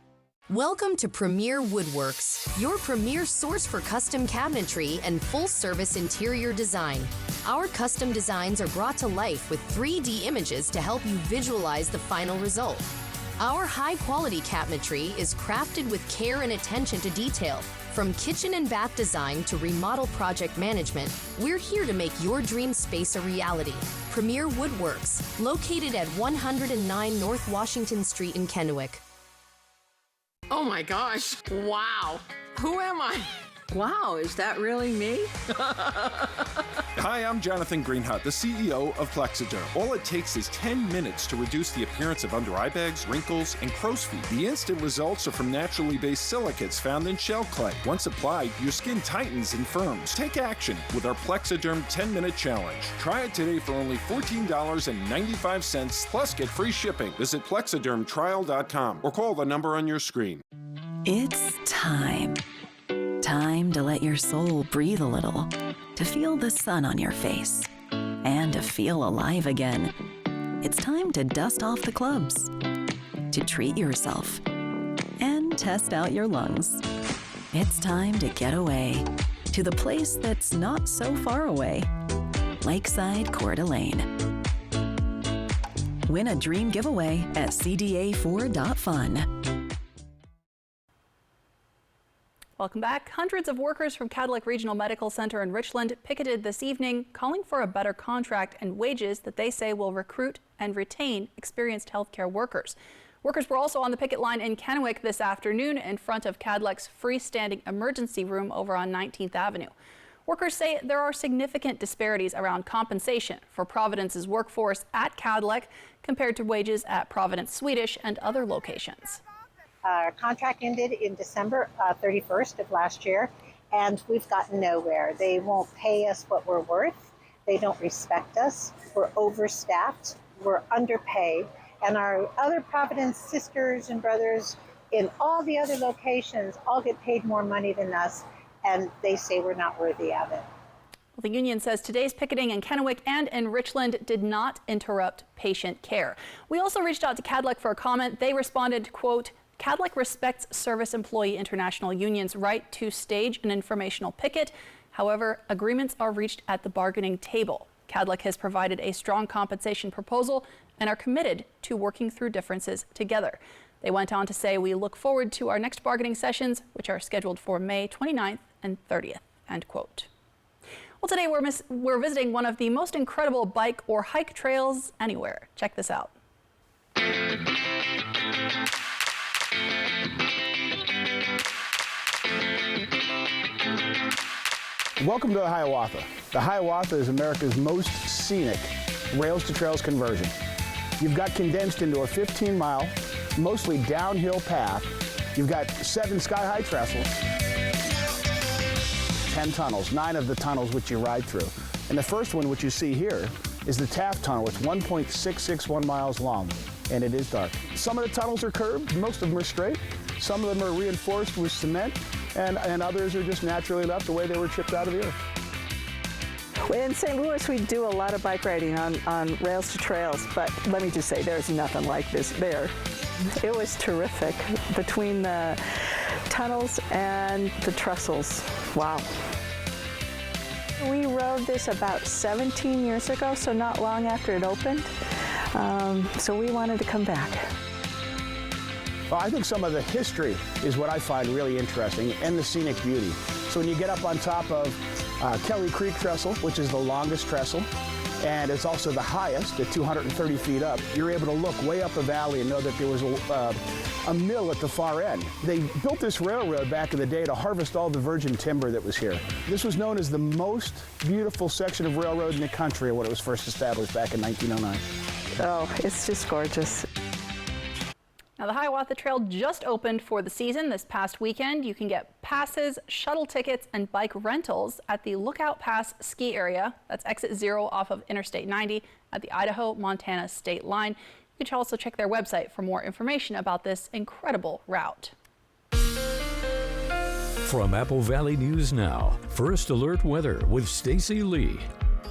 Welcome to Premier Woodworks, your premier source for custom cabinetry and full-service interior design. Our custom designs are brought to life with 3D images to help you visualize the final result. Our high-quality cabinetry is crafted with care and attention to detail. From kitchen and bath design to remodel project management, we're here to make your dream space a reality. Premier Woodworks, located at 109 North Washington Street in Kennewick. Oh my gosh, wow. Who am I? Wow, is that really me? Hi, I'm Jonathan Greenhut, the CEO of Plexiderm. All it takes is 10 minutes to reduce the appearance of under eye bags, wrinkles, and crow's feet. The instant results are from naturally based silicates found in shell clay. Once applied, your skin tightens and firms. Take action with our Plexiderm 10-minute challenge. Try it today for only $14.95, plus get free shipping. Visit plexidermtrial.com or call the number on your screen. It's time. Time to let your soul breathe a little, to feel the sun on your face, and to feel alive again. It's time to dust off the clubs, to treat yourself, and test out your lungs. It's time to get away to the place that's not so far away, Lakeside Coeur d'Alene. Win a dream giveaway at cda4.fun. Welcome back. Hundreds of workers from Cadillac Regional Medical Center in Richland picketed this evening, calling for a better contract and wages that they say will recruit and retain experienced healthcare workers. Workers were also on the picket line in Kennewick this afternoon in front of Cadillac's freestanding emergency room over on 19th Avenue. Workers say there are significant disparities around compensation for Providence's workforce at Cadillac compared to wages at Providence Swedish and other locations. Our contract ended in December 31st of last year, and we've gotten nowhere. They won't pay us what we're worth. They don't respect us. We're overstaffed. We're underpaid. And our other Providence sisters and brothers in all the other locations all get paid more money than us, and they say we're not worthy of it. Well, the union says today's picketing in Kennewick and in Richland did not interrupt patient care. We also reached out to Cadillac for a comment. They responded, quote, Cadillac respects Service Employee International Union's right to stage an informational picket. However, agreements are reached at the bargaining table. Cadillac has provided a strong compensation proposal and are committed to working through differences together. They went on to say, we look forward to our next bargaining sessions, which are scheduled for May 29th and 30th, end quote. Well, today we're visiting one of the most incredible bike or hike trails anywhere. Check this out. Welcome to the Hiawatha. The Hiawatha is America's most scenic rails to trails conversion. You've got condensed into a 15-mile, mostly downhill path. You've got 7 sky-high trestles, 10 tunnels, 9 of the tunnels which you ride through. And the first one, which you see here, is the Taft Tunnel. It's 1.661 miles long. and it is dark. Some of the tunnels are curved, most of them are straight. Some of them are reinforced with cement, and others are just naturally left the way they were chipped out of the earth. In St. Louis, we do a lot of bike riding on rails to trails, but let me just say, there's nothing like this there. It was terrific between the tunnels and the trestles. Wow. We rode this about 17 years ago, so not long after it opened. So we wanted to come back. Well, I think some of the history is what I find really interesting, and the scenic beauty. So when you get up on top of Kelly Creek Trestle, which is the longest trestle, and it's also the highest at 230 feet up, you're able to look way up a valley and know that there was a mill at the far end. They built this railroad back in the day to harvest all the virgin timber that was here. This was known as the most beautiful section of railroad in the country when it was first established back in 1909. Oh, it's just gorgeous. Now, the Hiawatha Trail just opened for the season this past weekend. You can get passes, shuttle tickets, and bike rentals at the Lookout Pass ski area. That's exit 0 off of Interstate 90 at the Idaho-Montana state line. You can also check their website for more information about this incredible route. From Apple Valley News Now, First Alert Weather with Stacy Lee.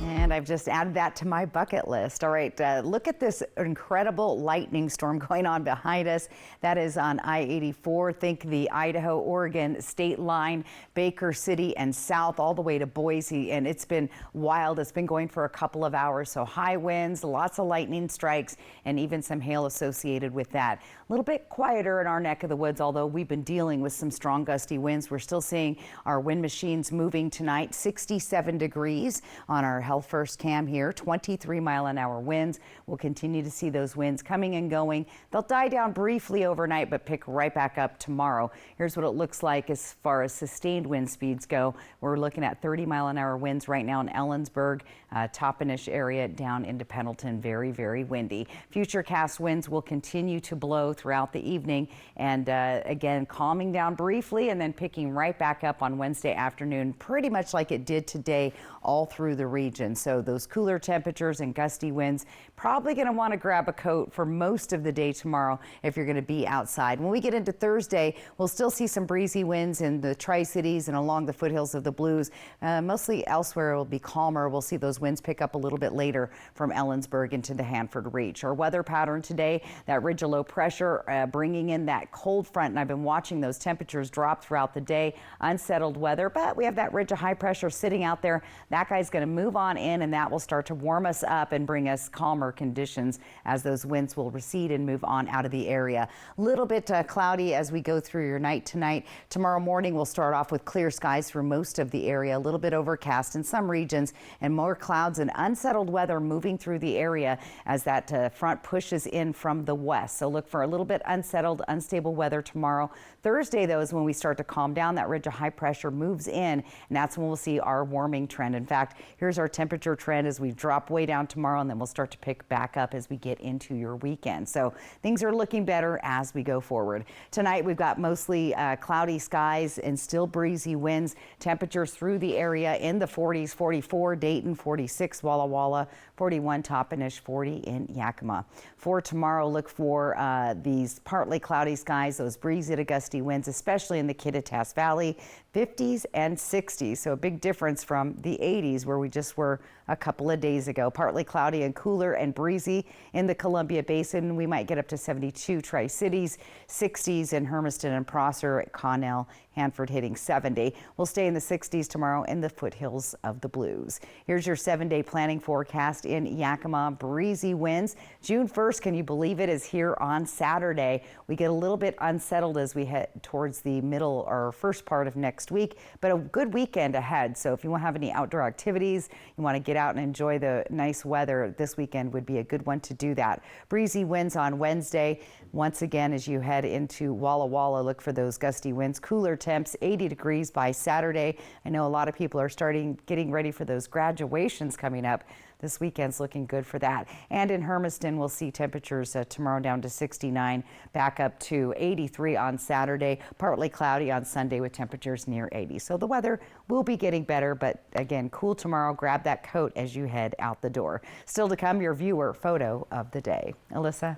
And I've just added that to my bucket list. All right, look at this incredible lightning storm going on behind us. That is on I-84. Think the Idaho-Oregon state line, Baker City and south all the way to Boise. And it's been wild. It's been going for a couple of hours. So high winds, lots of lightning strikes, and even some hail associated with that. A little bit quieter in our neck of the woods, although we've been dealing with some strong gusty winds. We're still seeing our wind machines moving tonight. 67 degrees on our Health First cam here, 23-mile-an-hour winds. We'll continue to see those winds coming and going. They'll die down briefly overnight, but pick right back up tomorrow. Here's what it looks like as far as sustained wind speeds go. We're looking at 30-mile-an-hour winds right now in Ellensburg, Toppenish area down into Pendleton. Very, very windy. Futurecast winds will continue to blow throughout the evening, and again, calming down briefly and then picking right back up on Wednesday afternoon, pretty much like it did today all through the region. So those cooler temperatures and gusty winds, probably going to want to grab a coat for most of the day tomorrow if you're going to be outside. When we get into Thursday, we'll still see some breezy winds in the Tri-Cities and along the foothills of the Blues. Mostly elsewhere it will be calmer. We'll see those winds pick up a little bit later from Ellensburg into the Hanford Reach. Our weather pattern today, that ridge of low pressure bringing in that cold front, and I've been watching those temperatures drop throughout the day. Unsettled weather, but we have that ridge of high pressure sitting out there. That guy's going to move on in, and that will start to warm us up and bring us calmer conditions as those winds will recede and move on out of the area. A little bit cloudy as we go through your night tonight. Tomorrow morning we'll start off with clear skies for most of the area, a little bit overcast in some regions, and more clouds and unsettled weather moving through the area as that front pushes in from the west. So look for a little bit unsettled, unstable weather tomorrow. Thursday, though, is when we start to calm down. That ridge of high pressure moves in, and that's when we'll see our warming trend. In fact, here's our temperature trend as we drop way down tomorrow, and then we'll start to pick back up as we get into your weekend. So things are looking better as we go forward. Tonight, we've got mostly cloudy skies and still breezy winds. Temperatures through the area in the 40s, 44 Dayton, 46 Walla Walla, 41 Toppenish, 40 in Yakima. For tomorrow, look for these partly cloudy skies, those breezy to gusty winds, especially in the Kittitas Valley, 50s and 60s. So a big difference from the 80s where we just were a couple of days ago. Partly cloudy and cooler and breezy in the Columbia Basin. We might get up to 72 Tri-Cities, 60s in Hermiston and Prosser, Connell, Hanford hitting 70. We'll stay in the 60s tomorrow in the foothills of the Blues. Here's your 7-day planning forecast in Yakima. Breezy winds. June 1st, can you believe it, is here on Saturday. We get a little bit unsettled as we head towards the middle or first part of next week, but a good weekend ahead. So if you want to have any outdoor activities, you want to get out and enjoy the nice weather, this weekend would be a good one to do that. Breezy winds on Wednesday. Once again, as you head into Walla Walla, look for those gusty winds. Cooler temps, 80 degrees by Saturday. I know a lot of people are getting ready for those graduations coming up. This weekend's looking good for that. And in Hermiston, we'll see temperatures tomorrow down to 69, back up to 83 on Saturday, partly cloudy on Sunday with temperatures near 80. So the weather will be getting better, but again, cool tomorrow. Grab that coat as you head out the door. Still to come, your viewer photo of the day. Alyssa?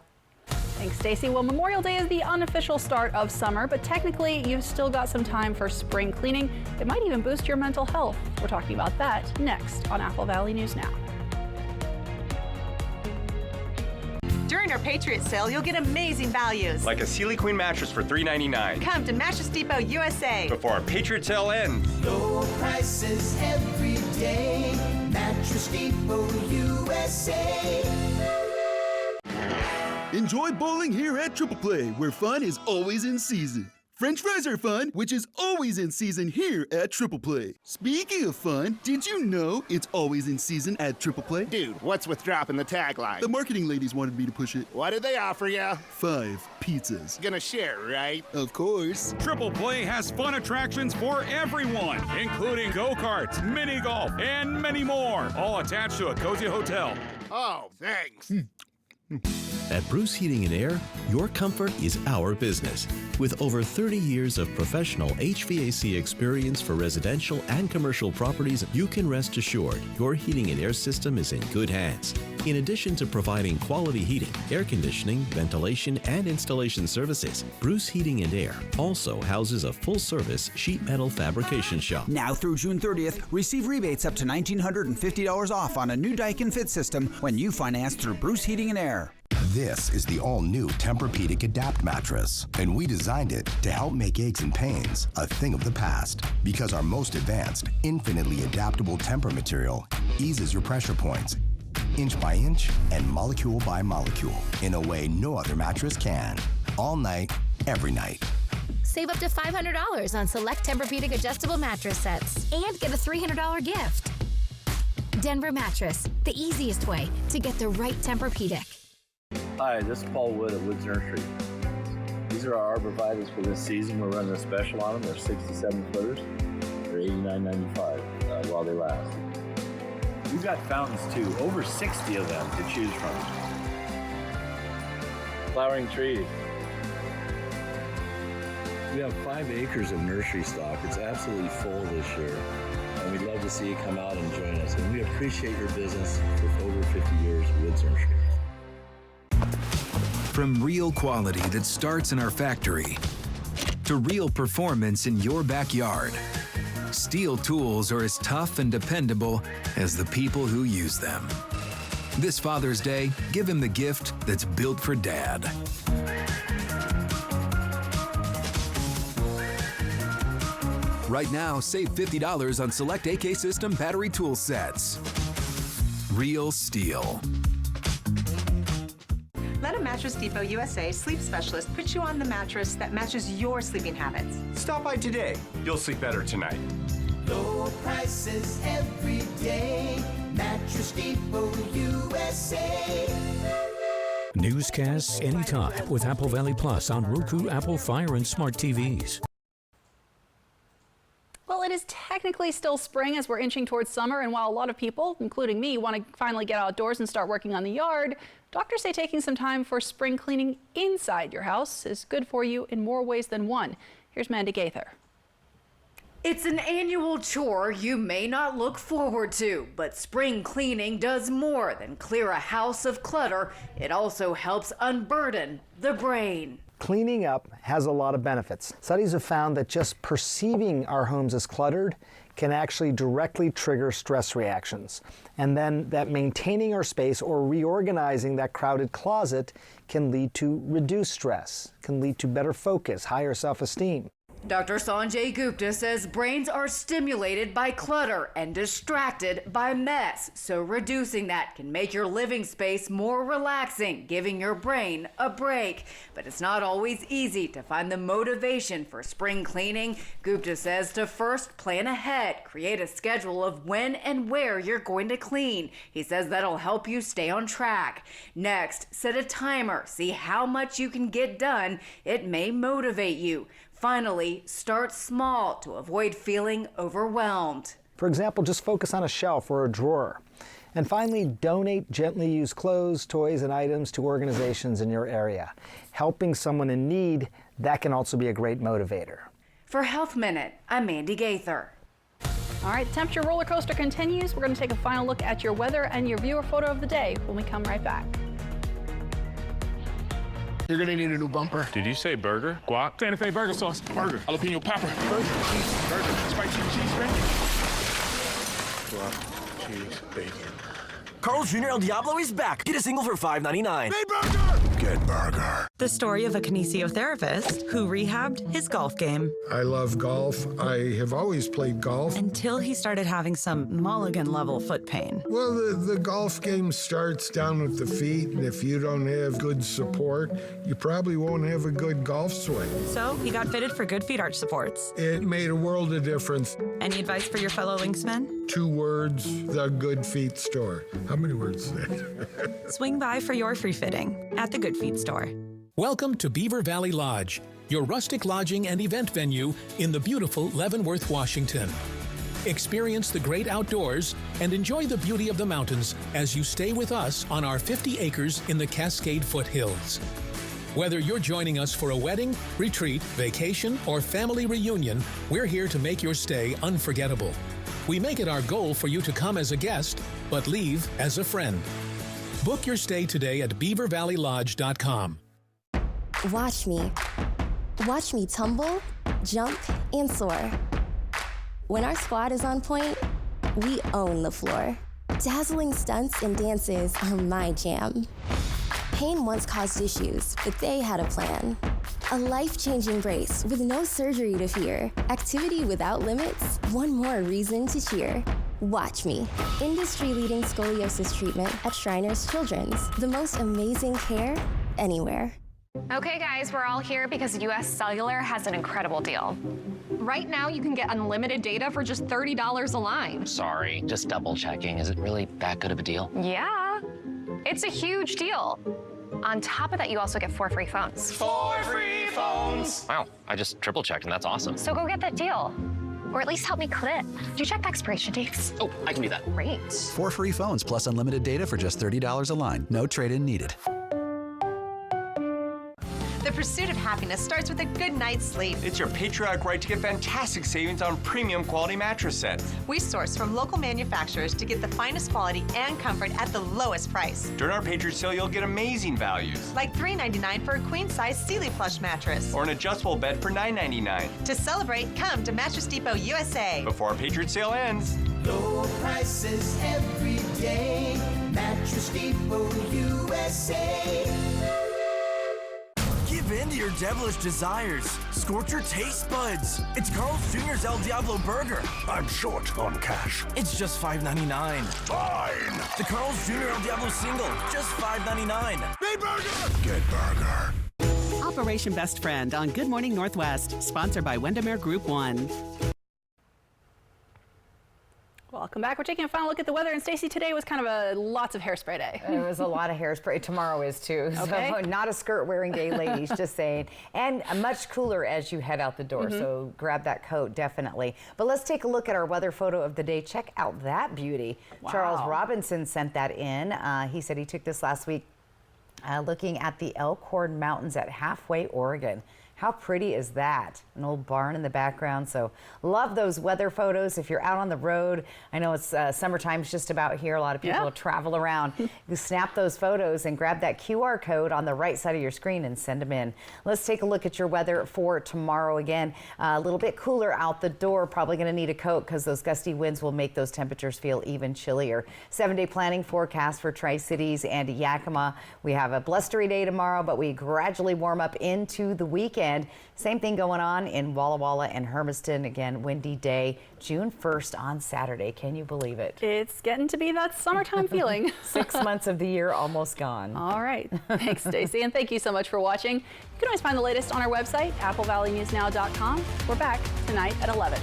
Thanks, Stacy. Well, Memorial Day is the unofficial start of summer, but technically you've still got some time for spring cleaning. It might even boost your mental health. We're talking about that next on Apple Valley News Now. During our Patriot sale, you'll get amazing values. Like a Sealy Queen mattress for $3.99. Come to Mattress Depot USA before our Patriot sale ends. Low prices every day. Mattress Depot USA. Enjoy bowling here at Triple Play, where fun is always in season. French fries are fun, which is always in season here at Triple Play. Speaking of fun, did you know it's always in season at Triple Play? Dude, what's with dropping the tagline? The marketing ladies wanted me to push it. What did they offer you? 5 pizzas. Gonna share, right? Of course. Triple Play has fun attractions for everyone, including go-karts, mini golf, and many more, all attached to a cozy hotel. Oh, thanks. At Bruce Heating and Air, your comfort is our business. With over 30 years of professional HVAC experience for residential and commercial properties, you can rest assured your heating and air system is in good hands. In addition to providing quality heating, air conditioning, ventilation, and installation services, Bruce Heating and Air also houses a full-service sheet metal fabrication shop. Now through June 30th, receive rebates up to $1,950 off on a new Daikin Fit system when you finance through Bruce Heating and Air. This is the all-new Tempur-Pedic Adapt mattress, and we designed it to help make aches and pains a thing of the past. Because our most advanced, infinitely adaptable Tempur material eases your pressure points, inch by inch and molecule by molecule, in a way no other mattress can. All night, every night. Save up to $500 on select Tempur-Pedic adjustable mattress sets and get a $300 gift. Denver Mattress, the easiest way to get the right Tempur-Pedic. Hi, this is Paul Wood at Woods Nursery. These are our arborvitaes for this season. We're running a special on them. They're 67 footers. They're $89.95 while they last. We've got fountains too, over 60 of them to choose from. Flowering trees. We have 5 acres of nursery stock. It's absolutely full this year. And we'd love to see you come out and join us. And we appreciate your business for over 50 years at Woods Nursery. From real quality that starts in our factory to real performance in your backyard, Steel tools are as tough and dependable as the people who use them. This Father's Day, give him the gift that's built for Dad. Right now, save $50 on select AK System battery tool sets. Real Steel. Let a Mattress Depot USA sleep specialist put you on the mattress that matches your sleeping habits. Stop by today. You'll sleep better tonight. Low prices every day. Mattress Depot USA. Newscasts anytime with Apple Valley Plus on Roku, Apple Fire, and smart TVs. Well, it is technically still spring as we're inching towards summer, and while a lot of people, including me, want to finally get outdoors and start working on the yard, doctors say taking some time for spring cleaning inside your house is good for you in more ways than one. Here's Mandy Gaither. It's an annual chore you may not look forward to, but spring cleaning does more than clear a house of clutter. It also helps unburden the brain. Cleaning up has a lot of benefits. Studies have found that just perceiving our homes as cluttered can actually directly trigger stress reactions. And then that maintaining our space or reorganizing that crowded closet can lead to reduced stress, can lead to better focus, higher self-esteem. Dr. Sanjay Gupta says brains are stimulated by clutter and distracted by mess, so reducing that can make your living space more relaxing, giving your brain a break. But it's not always easy to find the motivation for spring cleaning. Gupta says to first plan ahead, create a schedule of when and where you're going to clean. He says that'll help you stay on track. Next, set a timer, see how much you can get done. It may motivate you. Finally, start small to avoid feeling overwhelmed. For example, just focus on a shelf or a drawer. And finally, donate gently used clothes, toys, and items to organizations in your area. Helping someone in need, that can also be a great motivator. For Health Minute, I'm Mandy Gaither. All right, the temperature roller coaster continues. We're going to take a final look at your weather and your viewer photo of the day when we come right back. You're gonna need a new bumper. Did you say burger? Guac? Santa Fe burger sauce. Burger. Jalapeno pepper. Burger. Cheese. Burger. Spicy cheese bacon. Guac. Cheese. Bacon. Carl's Jr. El Diablo is back. Get a single for $5.99. Hey, burger! Good burger. The story of a kinesiotherapist who rehabbed his golf game. I love golf. I have always played golf. Until he started having some mulligan-level foot pain. Well, the golf game starts down with the feet, and if you don't have good support, you probably won't have a good golf swing. So he got fitted for Good Feet arch supports. It made a world of difference. Any advice for your fellow linksmen? 2 words, the Good Feet store. How many words is that? Swing by for your free fitting at the Good Feet store. Welcome to Beaver Valley Lodge, your rustic lodging and event venue in the beautiful Leavenworth, Washington. Experience the great outdoors and enjoy the beauty of the mountains as you stay with us on our 50 acres in the Cascade Foothills. Whether you're joining us for a wedding, retreat, vacation, or family reunion, we're here to make your stay unforgettable. We make it our goal for you to come as a guest, but leave as a friend. Book your stay today at beavervalleylodge.com. Watch me. Watch me tumble, jump, and soar. When our squad is on point, we own the floor. Dazzling stunts and dances are my jam. Pain once caused issues, but they had a plan. A life-changing brace with no surgery to fear. Activity without limits, one more reason to cheer. Watch me. Industry-leading scoliosis treatment at Shriners Children's. The most amazing care anywhere. Okay, guys, we're all here because US Cellular has an incredible deal. Right now, you can get unlimited data for just $30 a line. Sorry, just double checking. Is it really that good of a deal? Yeah, it's a huge deal. On top of that, you also get 4 free phones. 4 free phones! Wow, I just triple checked and that's awesome. So go get that deal. Or at least help me clip. Did you check the expiration dates? Oh, I can do that. Great. 4 free phones plus unlimited data for just $30 a line. No trade-in needed. The pursuit of happiness starts with a good night's sleep. It's your patriotic right to get fantastic savings on premium quality mattress sets. We source from local manufacturers to get the finest quality and comfort at the lowest price. During our Patriot Sale, you'll get amazing values. Like $3.99 for a queen-size Sealy plush mattress. Or an adjustable bed for $9.99. To celebrate, come to Mattress Depot USA. Before our Patriot Sale ends. Low prices every day. Mattress Depot USA. Give in to your devilish desires. Scorch your taste buds. It's Carl's Jr.'s El Diablo Burger. I'm short on cash. It's just $5.99. Fine. The Carl's Jr. El Diablo Single, just $5.99. Big burger. Good burger. Operation Best Friend on Good Morning Northwest, sponsored by Windermere Group 1. Welcome back. We're taking a final look at the weather, and Stacey, today was kind of lots of hairspray day. It was a lot of hairspray. Tomorrow is too. Okay. So not a skirt-wearing day, ladies, just saying. And much cooler as you head out the door, so grab that coat, definitely. But let's take a look at our weather photo of the day. Check out that beauty. Wow. Charles Robinson sent that in. He said he took this last week looking at the Elkhorn Mountains at Halfway, Oregon. How pretty is that? An old barn in the background. So love those weather photos. If you're out on the road, I know it's summertime's just about here. A lot of people travel around. You snap those photos and grab that QR code on the right side of your screen and send them in. Let's take a look at your weather for tomorrow. Again, a little bit cooler out the door. Probably going to need a coat because those gusty winds will make those temperatures feel even chillier. 7-day planning forecast for Tri-Cities and Yakima. We have a blustery day tomorrow, but we gradually warm up into the weekend. Same thing going on in Walla Walla and Hermiston. Again, windy day, June 1st on Saturday. Can you believe it? It's getting to be that summertime feeling. 6 months of the year almost gone. All right. Thanks, Stacey, and thank you so much for watching. You can always find the latest on our website, applevalleyNewsNow.com. We're back tonight at 11.